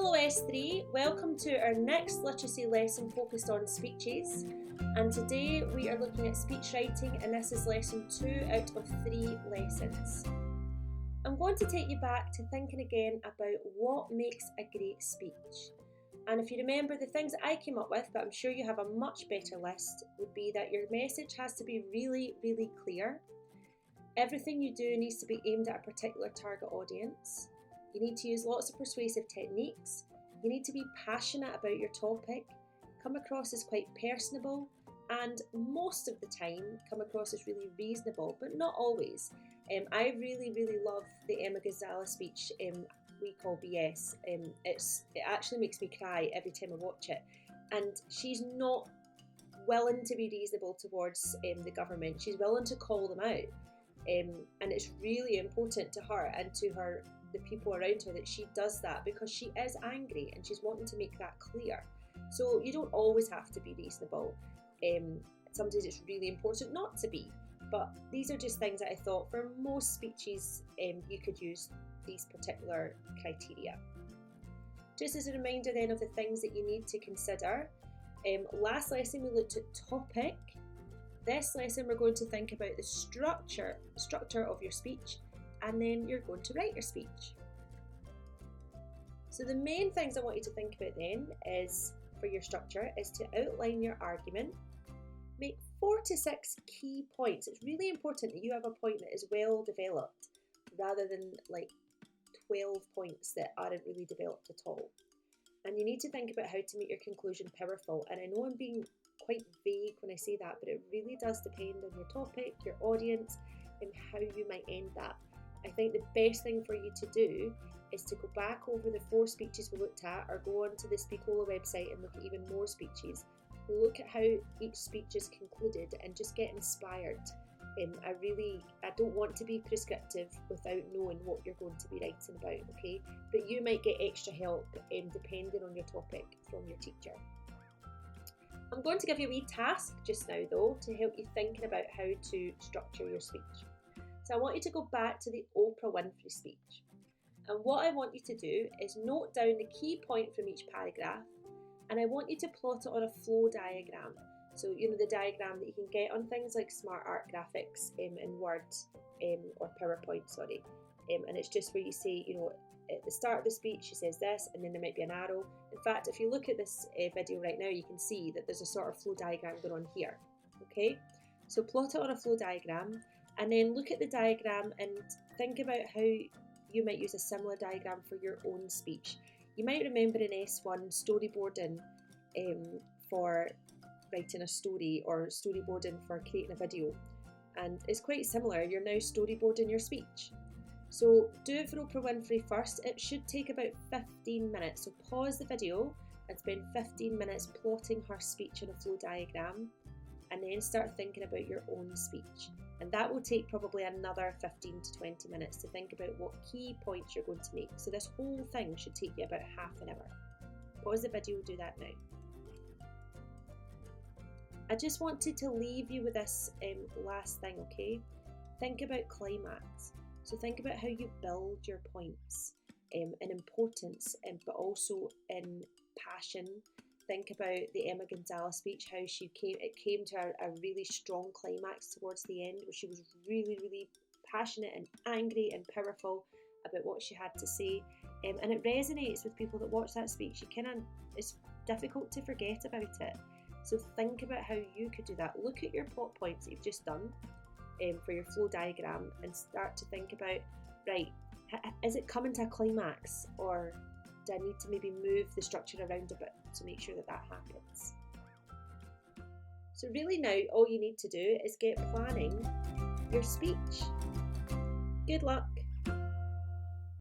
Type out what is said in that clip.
Hello S3, welcome to our next literacy lesson focused on speeches, and today we are looking at speech writing, and this is lesson 2 out of 3 lessons. I'm going to take you back to thinking again about what makes a great speech. And if you remember, the things I came up with, but I'm sure you have a much better list, would be that your message has to be really, really clear. Everything you do needs to be aimed at a particular target audience. You need to use lots of persuasive techniques. You need to be passionate about your topic, come across as quite personable, and most of the time come across as really reasonable, but not always. I really love the Emma Gonzalez speech we call BS. It actually makes me cry every time I watch it. And she's not willing to be reasonable towards the government. She's willing to call them out. And it's really important to her and to the people around her that she does that, because she is angry and she's wanting to make that clear. So you don't always have to be reasonable. Sometimes it's really important not to be. But these are just things that I thought for most speeches you could use these particular criteria. Just as a reminder then of the things that you need to consider. Last lesson we looked at topic. This lesson we're going to think about the structure of your speech, and then you're going to write your speech. So the main things I want you to think about then is, for your structure, is to outline your argument. Make 4 to 6 key points. It's really important that you have a point that is well developed rather than like 12 points that aren't really developed at all. And you need to think about how to make your conclusion powerful. And I know I'm being quite vague when I say that, but it really does depend on your topic, your audience, and how you might end that. I think the best thing for you to do is to go back over the 4 speeches we looked at, or go onto the Speakola website and look at even more speeches. Look at how each speech is concluded and just get inspired. I don't want to be prescriptive without knowing what you're going to be writing about, okay? But you might get extra help depending on your topic from your teacher. I'm going to give you a wee task just now though to help you thinking about how to structure your speech. So I want you to go back to the Oprah Winfrey speech. And what I want you to do is note down the key point from each paragraph, and I want you to plot it on a flow diagram. So, the diagram that you can get on things like Smart Art Graphics in Word or PowerPoint, and it's just where you say, at the start of the speech, she says this, and then there might be an arrow. In fact, if you look at this video right now, you can see that there's a sort of flow diagram going on here, okay? So plot it on a flow diagram, and then look at the diagram and think about how you might use a similar diagram for your own speech. You might remember in S1 storyboarding for writing a story, or storyboarding for creating a video, and it's quite similar. You're now storyboarding your speech. So do it for Oprah Winfrey first. It should take about 15 minutes. So pause the video and spend 15 minutes plotting her speech on a flow diagram, and then start thinking about your own speech. And that will take probably another 15 to 20 minutes to think about what key points you're going to make. So this whole thing should take you about half an hour. Pause the video, do that now. I just wanted to leave you with this last thing, okay? Think about climax. So think about how you build your points in importance, but also in passion. Think about the Emma Gonzalez speech, how it came to a really strong climax towards the end, where she was really passionate and angry and powerful about what she had to say. And it resonates with people that watch that speech. It's difficult to forget about it. So think about how you could do that. Look at your plot points that you've just done for your flow diagram, and start to think about, right, is it coming to a climax, or do I need to maybe move the structure around a bit to make sure that happens? So really now all you need to do is get planning your speech. Good luck.